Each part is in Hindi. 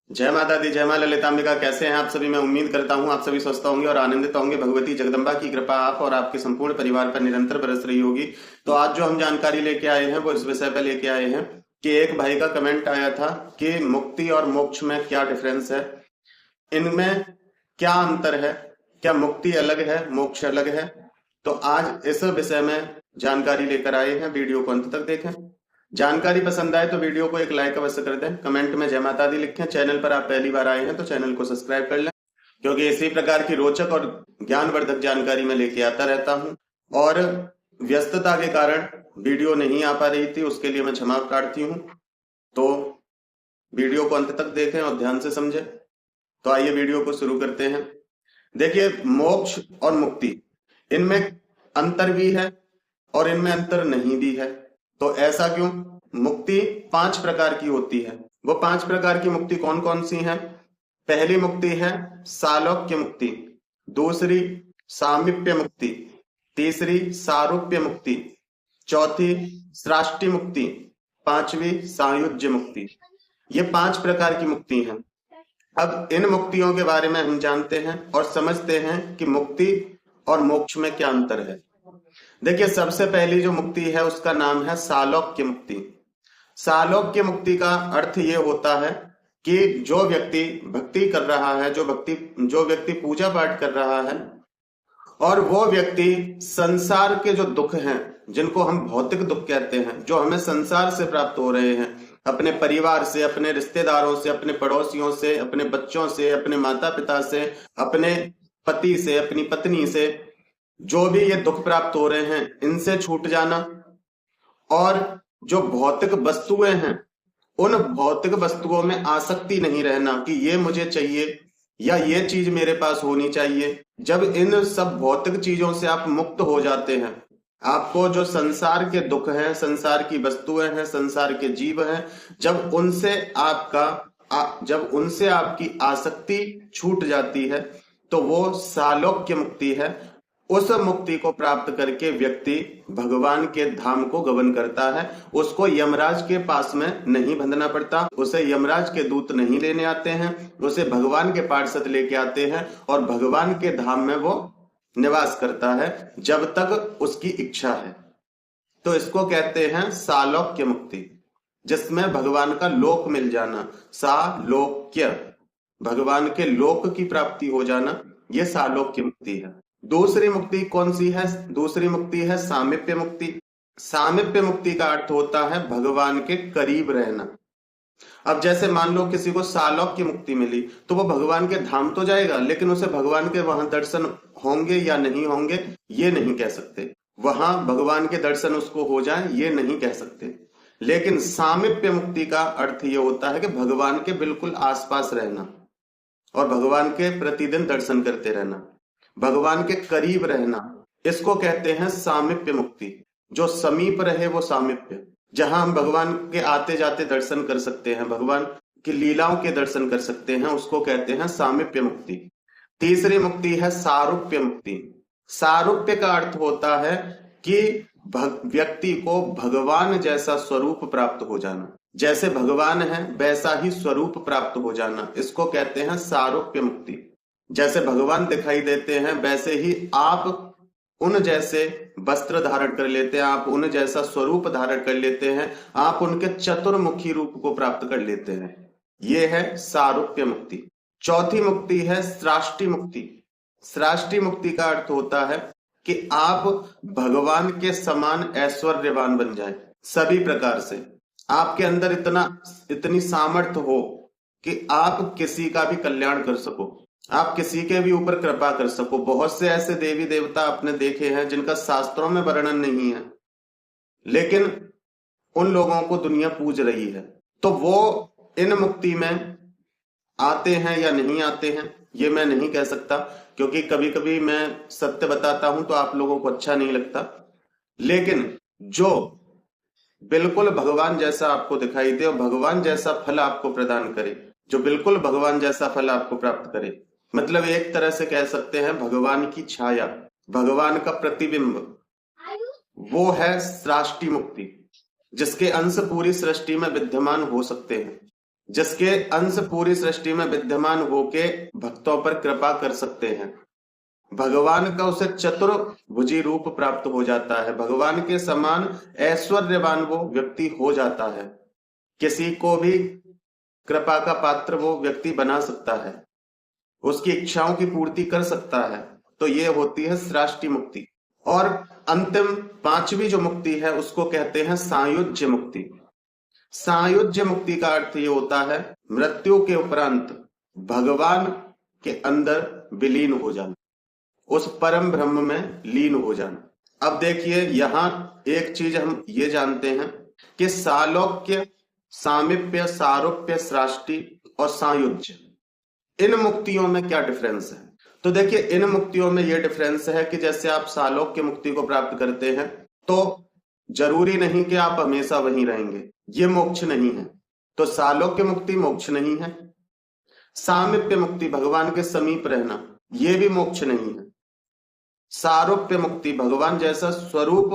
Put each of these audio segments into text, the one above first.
जय माता दी, जय मां ललितांबिका। कैसे हैं आप सभी? मैं उम्मीद करता हूं आप सभी स्वस्थ होंगे और आनंदित होंगे। भगवती जगदम्बा की कृपा आप और आपके संपूर्ण परिवार पर निरंतर बरस रही होगी। तो आज जो हम जानकारी लेके आए हैं वो इस विषय पर लेके आए हैं कि एक भाई का कमेंट आया था कि मुक्ति और मोक्ष में क्या डिफरेंस है, इनमें क्या अंतर है, क्या मुक्ति अलग है, मोक्ष अलग है। तो आज इस विषय में जानकारी लेकर आए हैं। वीडियो को अंत तक देखें। जानकारी पसंद आए तो वीडियो को एक लाइक अवश्य कर दें। कमेंट में जय माता दी लिखें। चैनल पर आप पहली बार आए हैं तो चैनल को सब्सक्राइब कर लें, क्योंकि इसी प्रकार की रोचक और ज्ञानवर्धक जानकारी मैं लेके आता रहता हूं। और व्यस्तता के कारण वीडियो नहीं आ पा रही थी, उसके लिए मैं क्षमा प्रार्थी हूं। तो वीडियो को अंत तक देखें और ध्यान से समझें। तो आइए वीडियो को शुरू करते हैं। देखिए, मोक्ष और मुक्ति, इनमें अंतर भी है और इनमें अंतर नहीं भी है। तो ऐसा क्यों? मुक्ति 5 प्रकार की होती है। वो 5 प्रकार की मुक्ति कौन कौन सी हैं? पहली मुक्ति है सालोक्य मुक्ति, दूसरी सामीप्य मुक्ति, तीसरी सारूप्य मुक्ति, चौथी सृष्टि मुक्ति, पांचवी सायुज्य मुक्ति। ये 5 प्रकार की मुक्ति हैं। अब इन मुक्तियों के बारे में हम जानते हैं और समझते हैं कि मुक्ति और मोक्ष में क्या अंतर है। देखिए, सबसे पहली जो मुक्ति है उसका नाम है सालोक्य मुक्ति। सालोक्य मुक्ति का अर्थ ये होता है कि जो व्यक्ति भक्ति कर रहा है, जो व्यक्ति पूजा पाठ कर रहा है, और वो व्यक्ति संसार के जो दुख हैं, जिनको हम भौतिक दुख कहते हैं, जो हमें संसार से प्राप्त हो रहे हैं, अपने परिवार से, अपने रिश्तेदारों से, अपने पड़ोसियों से, अपने बच्चों से, अपने माता पिता से, अपने पति से, अपनी पत्नी से, जो भी ये दुख प्राप्त हो रहे हैं, इनसे छूट जाना। और जो भौतिक वस्तुएं हैं, उन भौतिक वस्तुओं में आसक्ति नहीं रहना कि ये मुझे चाहिए या ये चीज मेरे पास होनी चाहिए। जब इन सब भौतिक चीजों से आप मुक्त हो जाते हैं, आपको जो संसार के दुख हैं, संसार की वस्तुएं हैं, संसार के जीव हैं, जब उनसे आपकी आसक्ति छूट जाती है, तो वो सालोक्य मुक्ति है। उस मुक्ति को प्राप्त करके व्यक्ति भगवान के धाम को गमन करता है। उसको यमराज के पास में नहीं बंधना पड़ता, उसे यमराज के दूत नहीं लेने आते हैं, उसे भगवान के पार्षद लेके आते हैं और भगवान के धाम में वो निवास करता है जब तक उसकी इच्छा है। तो इसको कहते हैं सालोक्य मुक्ति, जिसमें भगवान का लोक मिल जाना। सालोक्य, भगवान के लोक की प्राप्ति हो जाना, ये सालोक्य मुक्ति है। दूसरी मुक्ति कौन सी है? दूसरी मुक्ति है सामीप्य मुक्ति। सामीप्य मुक्ति का अर्थ होता है भगवान के करीब रहना। अब जैसे मान लो किसी को सालोक्य मुक्ति मिली, तो वो भगवान के धाम तो जाएगा, लेकिन उसे भगवान के वहां दर्शन होंगे या नहीं होंगे ये नहीं कह सकते। वहां भगवान के दर्शन उसको हो जाए ये नहीं कह सकते। लेकिन सामीप्य मुक्ति का अर्थ ये होता है कि भगवान के बिल्कुल आसपास रहना और भगवान के प्रतिदिन दर्शन करते रहना, भगवान के करीब रहना, इसको कहते हैं सामीप्य मुक्ति। जो समीप रहे वो सामीप्य, जहां हम भगवान के आते जाते दर्शन कर सकते हैं, भगवान की लीलाओं के दर्शन कर सकते हैं, उसको कहते हैं सामीप्य मुक्ति। तीसरी मुक्ति है सारूप्य मुक्ति। सारूप्य का अर्थ होता है कि व्यक्ति को भगवान जैसा स्वरूप प्राप्त हो जाना, जैसे भगवान है वैसा ही स्वरूप प्राप्त हो जाना, इसको कहते हैं सारूप्य मुक्ति। जैसे भगवान दिखाई देते हैं वैसे ही आप उन जैसे वस्त्र धारण कर लेते हैं, आप उन जैसा स्वरूप धारण कर लेते हैं, आप उनके चतुर्मुखी रूप को प्राप्त कर लेते हैं। ये है सारूप्य मुक्ति। चौथी मुक्ति है सृष्टि मुक्ति। सृष्टि मुक्ति का अर्थ होता है कि आप भगवान के समान ऐश्वर्यवान बन जाए, सभी प्रकार से आपके अंदर इतनी सामर्थ्य हो कि आप किसी का भी कल्याण कर सको, आप किसी के भी ऊपर कृपा कर सको। बहुत से ऐसे देवी देवता आपने देखे हैं जिनका शास्त्रों में वर्णन नहीं है, लेकिन उन लोगों को दुनिया पूज रही है। तो वो इन मुक्ति में आते हैं या नहीं आते हैं ये मैं नहीं कह सकता, क्योंकि कभी कभी मैं सत्य बताता हूं तो आप लोगों को अच्छा नहीं लगता। लेकिन जो बिल्कुल भगवान जैसा आपको दिखाई दे और भगवान जैसा फल आपको प्रदान करे, जो बिल्कुल भगवान जैसा फल आपको प्राप्त करे, मतलब एक तरह से कह सकते हैं भगवान की छाया, भगवान का प्रतिबिंब, वो है सृष्टि मुक्ति, जिसके अंश पूरी सृष्टि में विद्यमान हो सकते हैं। जिसके अंश पूरी सृष्टि में विद्यमान होके भक्तों पर कृपा कर सकते हैं। भगवान का उसे चतुर्भुजी रूप प्राप्त हो जाता है। भगवान के समान ऐश्वर्यवान वो व्यक्ति हो जाता है। किसी को भी कृपा का पात्र वो व्यक्ति बना सकता है, उसकी इच्छाओं की पूर्ति कर सकता है। तो ये होती है सृष्टि मुक्ति। और अंतिम पांचवी जो मुक्ति है उसको कहते हैं सायुज्य मुक्ति। सायुज्य मुक्ति का अर्थ ये होता है मृत्यु के उपरांत भगवान के अंदर विलीन हो जाना, उस परम ब्रह्म में लीन हो जाना। अब देखिए यहां एक चीज हम ये जानते हैं कि सालोक्य, सामीप्य, सारूप्य, सृष्टि और सायुज्य, इन मुक्तियों में क्या डिफरेंस है? तो देखिए इन मुक्तियों में यह डिफरेंस है कि जैसे आप सालोक्य मुक्ति को प्राप्त करते हैं तो जरूरी नहीं कि आप हमेशा वहीं रहेंगे, ये मोक्ष नहीं है। तो सालोक्य मुक्ति मोक्ष नहीं है। सामीप्य मुक्ति भगवान के समीप रहना, ये भी मोक्ष नहीं है। सारूप्य मुक्ति भगवान जैसा स्वरूप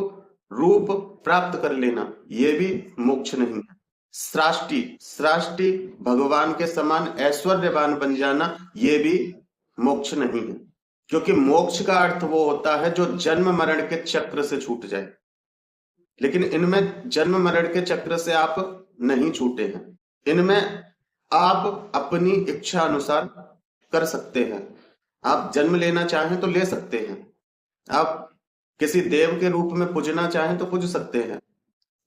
रूप प्राप्त कर लेना, ये भी मोक्ष नहीं है। सृष्टि भगवान के समान ऐश्वर्यवान बन जाना, ये भी मोक्ष नहीं है। क्योंकि मोक्ष का अर्थ वो होता है जो जन्म मरण के चक्र से छूट जाए, लेकिन इनमें जन्म मरण के चक्र से आप नहीं छूटे हैं। इनमें आप अपनी इच्छा अनुसार कर सकते हैं। आप जन्म लेना चाहें तो ले सकते हैं, आप किसी देव के रूप में पूजना चाहें तो पूज सकते हैं।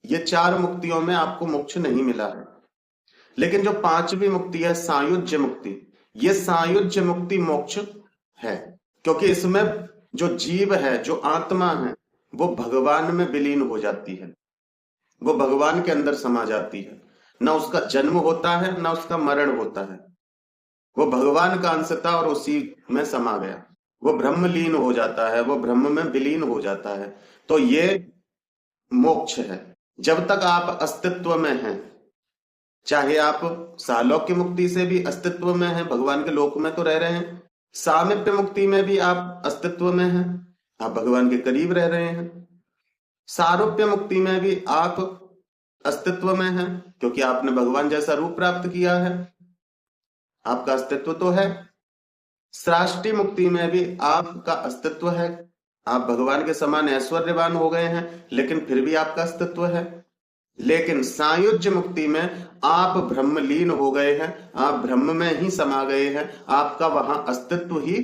ये चार मुक्तियों में आपको मोक्ष नहीं मिला है। लेकिन जो पांचवी मुक्ति है सायुज्य मुक्ति, ये सायुज्य मुक्ति मोक्ष है। क्योंकि इसमें जो जीव है, जो आत्मा है, वो भगवान में विलीन हो जाती है, वो भगवान के अंदर समा जाती है। ना उसका जन्म होता है ना उसका मरण होता है, वो भगवान का अंश था और उसी में समा गया, वो ब्रह्मलीन हो जाता है, वो ब्रह्म में विलीन हो जाता है। तो ये मोक्ष है। जब तक आप अस्तित्व में हैं, चाहे आप सालोक्य मुक्ति से भी अस्तित्व में हैं, भगवान के लोक में तो रह रहे हैं, सामीप्य मुक्ति में भी आप अस्तित्व में हैं, आप भगवान के करीब रह रहे हैं, सारूप्य मुक्ति में भी आप अस्तित्व में हैं क्योंकि आपने भगवान जैसा रूप प्राप्त किया है, आपका अस्तित्व तो है। सृष्टि मुक्ति में भी आपका अस्तित्व है, आप भगवान के समान ऐश्वर्यवान हो गए हैं, लेकिन फिर भी आपका अस्तित्व है। लेकिन सायुज्य मुक्ति में आप ब्रह्मलीन हो गए हैं, आप ब्रह्म में ही समा गए हैं, आपका वहां अस्तित्व ही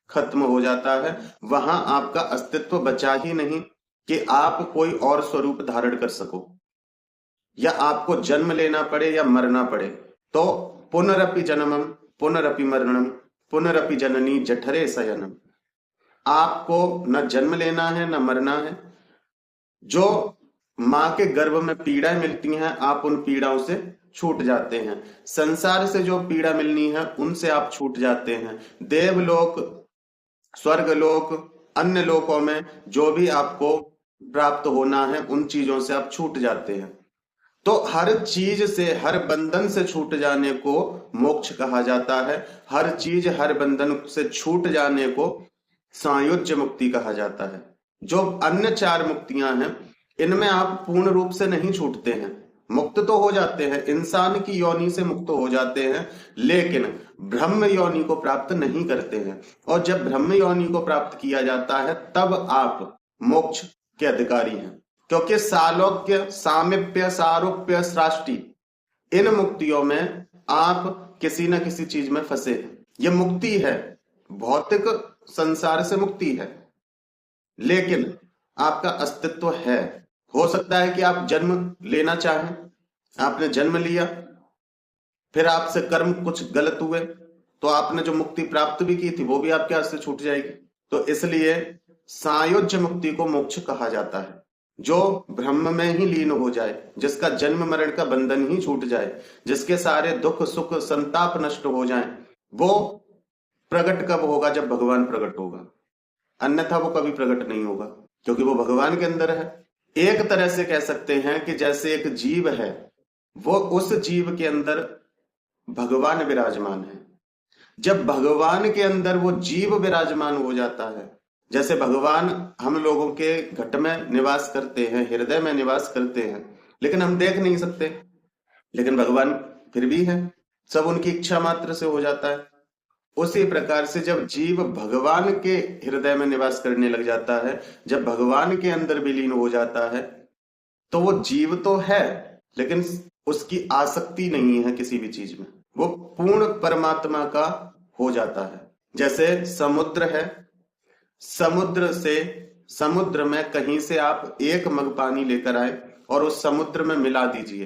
खत्म हो जाता है। वहां आपका अस्तित्व बचा ही नहीं कि आप कोई और स्वरूप धारण कर सको, या आपको जन्म लेना पड़े या मरना पड़े। तो पुनरपि जन्मम पुनरपि मरणम पुनरपि जननी जठरे शयनम, आपको न जन्म लेना है न मरना है। जो मां के गर्भ में पीड़ाएं मिलती हैं, आप उन पीड़ाओं से छूट जाते हैं। संसार से जो पीड़ा मिलनी है उनसे आप छूट जाते हैं। देवलोक, स्वर्गलोक, अन्य लोकों में जो भी आपको प्राप्त होना है उन चीजों से आप छूट जाते हैं। तो हर चीज से, हर बंधन से छूट जाने को मोक्ष कहा जाता है। हर चीज, हर बंधन से छूट जाने को सायुज्य मुक्ति कहा जाता है। जो अन्य चार मुक्तियां हैं इनमें आप पूर्ण रूप से नहीं छूटते हैं, मुक्त तो हो जाते हैं, इंसान की योनि से मुक्त हो जाते हैं, लेकिन ब्रह्म योनि को प्राप्त नहीं करते हैं। और जब ब्रह्म योनि को प्राप्त किया जाता है तब आप मोक्ष के अधिकारी हैं। क्योंकि सालोक्य, सामीप्य, सारूप्य, सृष्टि, इन मुक्तियों में आप किसी न किसी चीज में फंसे हैं। ये मुक्ति है, भौतिक संसार से मुक्ति है, लेकिन आपका अस्तित्व है। हो सकता है कि आप जन्म लेना चाहें, आपने जन्म लिया, फिर आपसे कर्म कुछ गलत हुए तो आपने जो मुक्ति प्राप्त भी की थी वो भी आपके हाथ से छूट जाएगी। तो इसलिए सायुज्य मुक्ति को मोक्ष कहा जाता है। जो ब्रह्म में ही लीन हो जाए, जिसका जन्म मरण का बंधन ही छूट जाए, जिसके सारे दुख सुख संताप नष्ट हो जाएं, वो प्रकट कब होगा? जब भगवान प्रकट होगा, अन्यथा वो कभी प्रकट नहीं होगा, क्योंकि वो भगवान के अंदर है। एक तरह से कह सकते हैं कि जैसे एक जीव है, वो उस जीव के अंदर भगवान विराजमान है। जब भगवान के अंदर वो जीव विराजमान हो जाता है, जैसे भगवान हम लोगों के घट में निवास करते हैं, हृदय में निवास करते हैं, लेकिन हम देख नहीं सकते, लेकिन भगवान फिर भी है, सब उनकी इच्छा मात्र से हो जाता है। उसी प्रकार से जब जीव भगवान के हृदय में निवास करने लग जाता है, जब भगवान के अंदर विलीन हो जाता है, तो वो जीव तो है लेकिन उसकी आसक्ति नहीं है किसी भी चीज में, वो पूर्ण परमात्मा का हो जाता है। जैसे समुद्र है, समुद्र में कहीं से आप एक मग पानी लेकर आए और उस समुद्र में मिला दीजिए,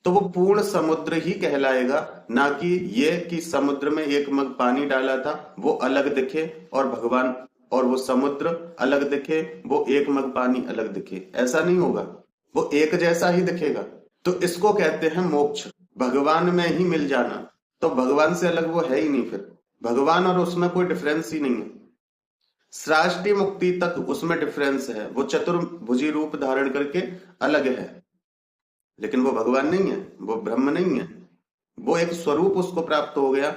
तो वो पूर्ण समुद्र ही कहलाएगा, ना कि ये कि समुद्र में एक मग पानी डाला था वो अलग दिखे और भगवान और वो समुद्र अलग दिखे, वो एक मग पानी अलग दिखे। ऐसा नहीं होगा, वो एक जैसा ही दिखेगा। तो इसको कहते हैं मोक्ष, भगवान में ही मिल जाना। तो भगवान से अलग वो है ही नहीं, फिर भगवान और उसमें कोई डिफरेंस ही नहीं है। सृष्टि मुक्ति तक उसमें डिफरेंस है, वो चतुर्भुजी रूप धारण करके अलग है, लेकिन वो भगवान नहीं है, वो ब्रह्म नहीं है। वो एक स्वरूप उसको प्राप्त हो गया,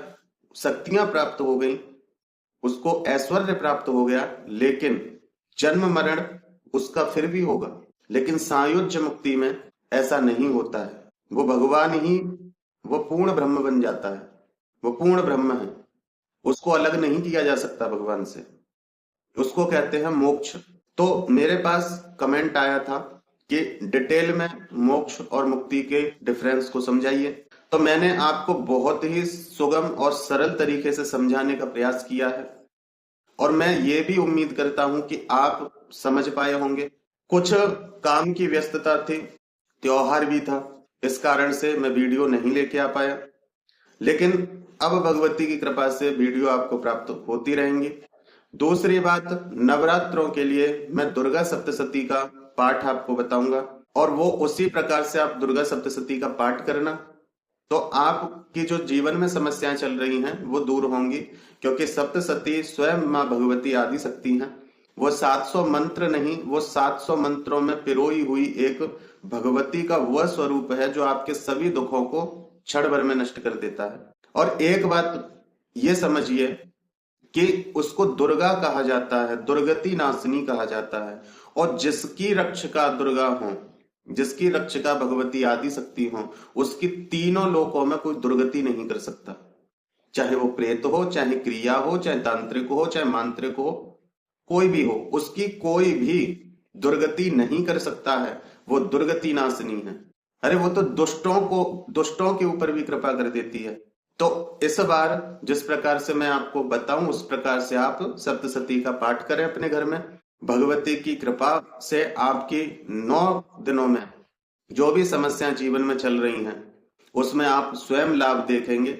शक्तियां प्राप्त हो गई, उसको ऐश्वर्य प्राप्त हो गया, लेकिन जन्म मरण उसका फिर भी होगा। लेकिन सायुज्य मुक्ति में ऐसा नहीं होता है, वो भगवान ही, वो पूर्ण ब्रह्म बन जाता है, वो पूर्ण ब्रह्म है, उसको अलग नहीं किया जा सकता भगवान से, उसको कहते हैं मोक्ष। तो मेरे पास कमेंट आया था कि डिटेल में मोक्ष और मुक्ति के डिफरेंस को समझाइए, तो मैंने आपको बहुत ही सुगम और सरल तरीके से समझाने का प्रयास किया है, और मैं ये भी उम्मीद करता हूं कि आप समझ पाए होंगे। कुछ काम की व्यस्तता थी, त्योहार भी था, इस कारण से मैं वीडियो नहीं लेके आ पाया, लेकिन अब भगवती की कृपा से वीडियो आपको प्राप्त होती रहेंगी। दूसरी बात, नवरात्रों के लिए मैं दुर्गा सप्तशती का पाठ आपको बताऊंगा, और वो उसी प्रकार से आप दुर्गा सप्तशती का पाठ करना, तो आपकी जो जीवन में समस्याएं चल रही हैं वो दूर होंगी, क्योंकि सप्तशती स्वयं माँ भगवती आदि शक्ति हैं। वो 700 मंत्र नहीं, वो 700 मंत्रों में पिरोई हुई एक भगवती का वह स्वरूप है जो आपके सभी दुखों को क्षण भर में नष्ट कर देता है। और एक बात ये समझिए कि उसको दुर्गा कहा जाता है, दुर्गति नाशिनी कहा जाता है, और जिसकी रक्षका दुर्गा हो, जिसकी रक्षका भगवती आदि शक्ति हो, उसकी तीनों लोकों में कोई दुर्गति नहीं कर सकता, चाहे वो प्रेत हो, चाहे क्रिया हो, चाहे तांत्रिक हो, चाहे मांत्रिक हो, कोई भी हो, उसकी कोई भी दुर्गति नहीं कर सकता है, वो दुर्गति नाशिनी है। अरे वो तो दुष्टों के ऊपर भी कृपा कर देती है। तो इस बार जिस प्रकार से मैं आपको बताऊं उस प्रकार से आप सप्तशती का पाठ करें अपने घर में। भगवती की कृपा से आपकी 9 दिनों में जो भी समस्याएं जीवन में चल रही हैं उसमें आप स्वयं लाभ देखेंगे,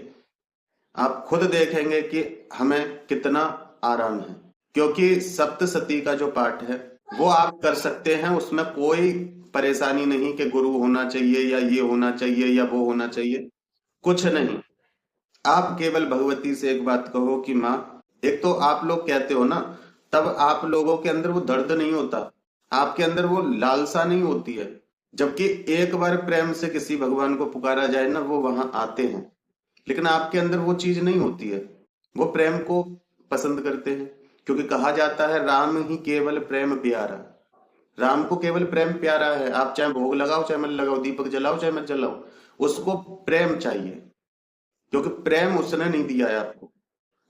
आप खुद देखेंगे कि हमें कितना आराम है। क्योंकि सप्तशती का जो पाठ है वो आप कर सकते हैं, उसमें कोई परेशानी नहीं कि गुरु होना चाहिए या ये होना चाहिए या वो होना चाहिए, कुछ नहीं। आप केवल भगवती से एक बात कहो कि माँ, एक तो आप लोग कहते हो ना, तब आप लोगों के अंदर वो दर्द नहीं होता, आपके अंदर वो लालसा नहीं होती है, जबकि एक बार प्रेम से किसी भगवान को पुकारा जाए ना, वो वहां आते हैं, लेकिन आपके अंदर वो चीज नहीं होती है, वो प्रेम को पसंद करते हैं। क्योंकि कहा जाता है राम ही केवल प्रेम प्यारा, राम को केवल प्रेम प्यारा है। आप चाहे भोग लगाओ चाहे मत लगाओ, दीपक जलाओ चाहे मत जलाओ, उसको प्रेम चाहिए, क्योंकि प्रेम उसने नहीं दिया है आपको।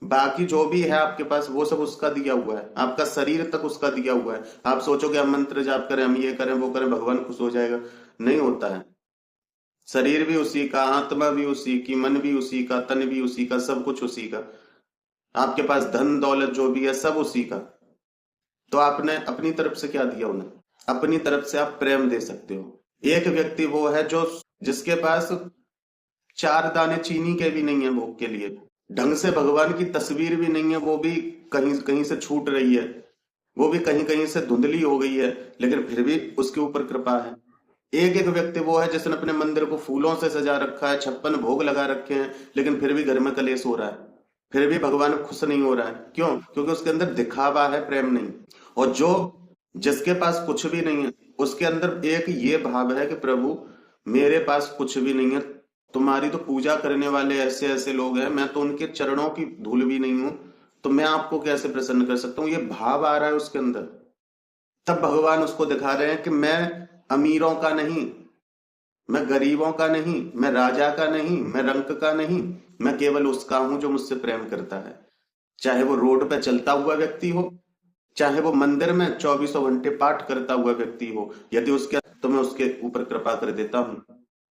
बाकी जो भी है आपके पास वो सब उसका दिया हुआ है, आपका शरीर तक उसका दिया हुआ है। आप सोचोगे हम मंत्र जाप करें, हम ये करें वो करें, भगवान खुश हो जाएगा, नहीं होता है। शरीर भी उसी का, आत्मा भी उसी की, मन भी उसी का, तन भी उसी का, सब कुछ उसी का। आपके पास धन दौलत जो भी है सब उसी का। तो आपने अपनी तरफ से क्या दिया उन्हें? अपनी तरफ से आप प्रेम दे सकते हो। एक व्यक्ति वो है जो जिसके पास 4 दाने चीनी के भी नहीं है भोग के लिए, ढंग से भगवान की तस्वीर भी नहीं है, वो भी कहीं कहीं से छूट रही है, वो भी कहीं कहीं से धुंधली हो गई है, लेकिन फिर भी उसके ऊपर कृपा है। एक एक व्यक्ति वो है जिसने अपने मंदिर को फूलों से सजा रखा है, 56 भोग लगा रखे हैं, लेकिन फिर भी घर में कलेश हो रहा है, फिर भी भगवान खुश नहीं हो रहा है। क्यों? क्योंकि उसके अंदर दिखावा है, प्रेम नहीं। और जो जिसके पास कुछ भी नहीं है उसके अंदर एक ये भाव है कि प्रभु मेरे पास कुछ भी नहीं है, तुम्हारी तो पूजा करने वाले ऐसे ऐसे लोग हैं, मैं तो उनके चरणों की धूल भी नहीं हूं, तो मैं आपको कैसे प्रसन्न कर सकता हूं, ये भाव आ रहा है उसके अंदर। तब भगवान उसको दिखा रहे हैं कि मैं अमीरों का नहीं, मैं गरीबों का नहीं, मैं राजा का नहीं, मैं रंक का नहीं, मैं केवल उसका हूं जो मुझसे प्रेम करता है। चाहे वो रोड पे चलता हुआ व्यक्ति हो, चाहे वो मंदिर में 24 घंटे पाठ करता हुआ व्यक्ति हो, यदि उसके तो मैं उसके ऊपर कृपा कर देता हूँ।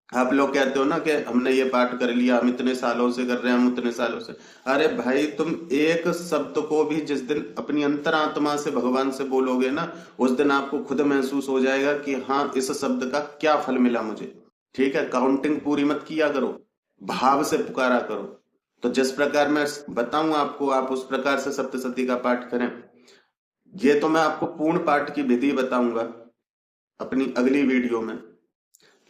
आप लोग कहते हो ना कि हमने ये पाठ कर लिया, हम इतने सालों से कर रहे हैं, हम उतने सालों से। अरे भाई, तुम एक शब्द को भी जिस दिन अपनी अंतरात्मा से भगवान से बोलोगे ना, उस दिन आपको खुद महसूस हो जाएगा कि हाँ, इस शब्द का क्या फल मिला मुझे। ठीक है, काउंटिंग पूरी मत किया करो, भाव से पुकारा करो। तो जिस प्रकार मैं बताऊं आपको, आप उस प्रकार से सप्तशती का पाठ करें। ये तो मैं आपको पूर्ण पाठ की विधि बताऊंगा अपनी अगली वीडियो में,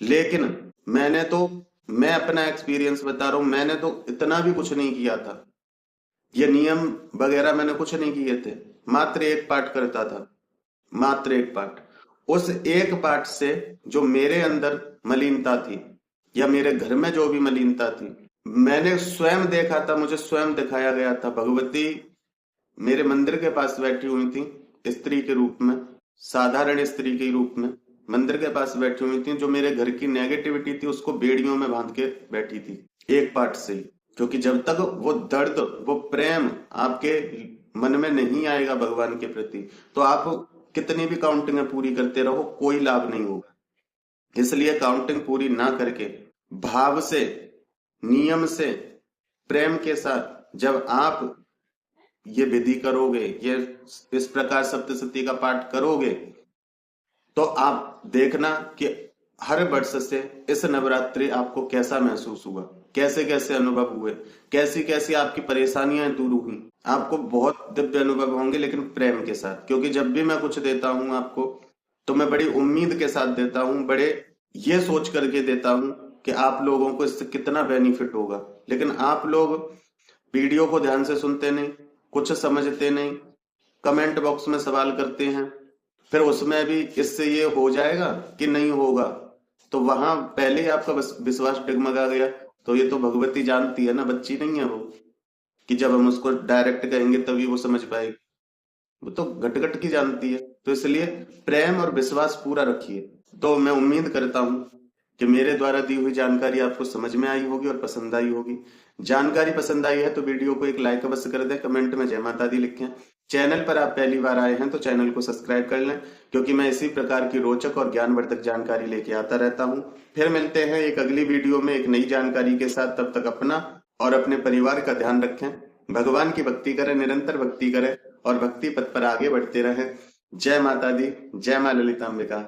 लेकिन मैं अपना एक्सपीरियंस बता रहा हूं। मैंने तो इतना भी कुछ नहीं किया था, ये नियम वगैरह मैंने कुछ नहीं किए थे। मात्र एक पाठ करता था, मात्र एक पाठ। उस एक पाठ से जो मेरे अंदर मलिनता थी, या मेरे घर में जो भी मलिनता थी, मैंने स्वयं देखा था, मुझे स्वयं दिखाया गया था। भगवती मेरे मंदिर के पास बैठी हुई थी स्त्री के रूप में, साधारण स्त्री के रूप में मंदिर के पास बैठी हुई थी, जो मेरे घर की नेगेटिविटी थी उसको बेड़ियों में बांध के बैठी थी एक पाठ से। क्योंकि जब तक वो दर्द, वो प्रेम आपके मन में नहीं आएगा भगवान के प्रति, तो आप कितनी भी काउंटिंग पूरी करते रहो, कोई लाभ नहीं होगा। इसलिए काउंटिंग पूरी ना करके भाव से, नियम से, प्रेम के साथ जब आप ये विधि करोगे, ये इस प्रकार सप्तशती का पाठ करोगे, तो आप देखना कि हर वर्ष से इस नवरात्रि आपको कैसा महसूस हुआ, कैसे कैसे अनुभव हुए, कैसी कैसी आपकी परेशानियां दूर हुई। आपको बहुत दिव्य अनुभव होंगे, लेकिन प्रेम के साथ। क्योंकि जब भी मैं कुछ देता हूं आपको, तो मैं बड़ी उम्मीद के साथ देता हूं, बड़े ये सोच करके देता हूं कि आप लोगों को इससे कितना बेनिफिट होगा। लेकिन आप लोग वीडियो को ध्यान से सुनते नहीं, कुछ समझते नहीं, कमेंट बॉक्स में सवाल करते हैं, फिर उसमें भी इससे ये हो जाएगा कि नहीं होगा, तो वहां पहले ही आपका विश्वास डगमगा गया। तो ये तो भगवती जानती है ना, बच्ची नहीं है वो, कि जब हम उसको डायरेक्ट कहेंगे तभी वो समझ पाएगी। वो तो घट घट की जानती है। तो इसलिए प्रेम और विश्वास पूरा रखिए। तो मैं उम्मीद करता हूं कि मेरे द्वारा दी हुई जानकारी आपको समझ में आई होगी और पसंद आई होगी। जानकारी पसंद आई है तो वीडियो को एक लाइक अवश्य कर दें, कमेंट में जय माता दी लिखें। चैनल पर आप पहली बार आए हैं तो चैनल को सब्सक्राइब कर लें, क्योंकि मैं इसी प्रकार की रोचक और ज्ञानवर्धक जानकारी लेके आता रहता हूं। फिर मिलते हैं एक अगली वीडियो में एक नई जानकारी के साथ। तब तक अपना और अपने परिवार का ध्यान रखें, भगवान की भक्ति करें, निरंतर भक्ति करें और भक्ति पथ पर आगे बढ़ते रहें। जय माता दी, जय मां ललितांबिका।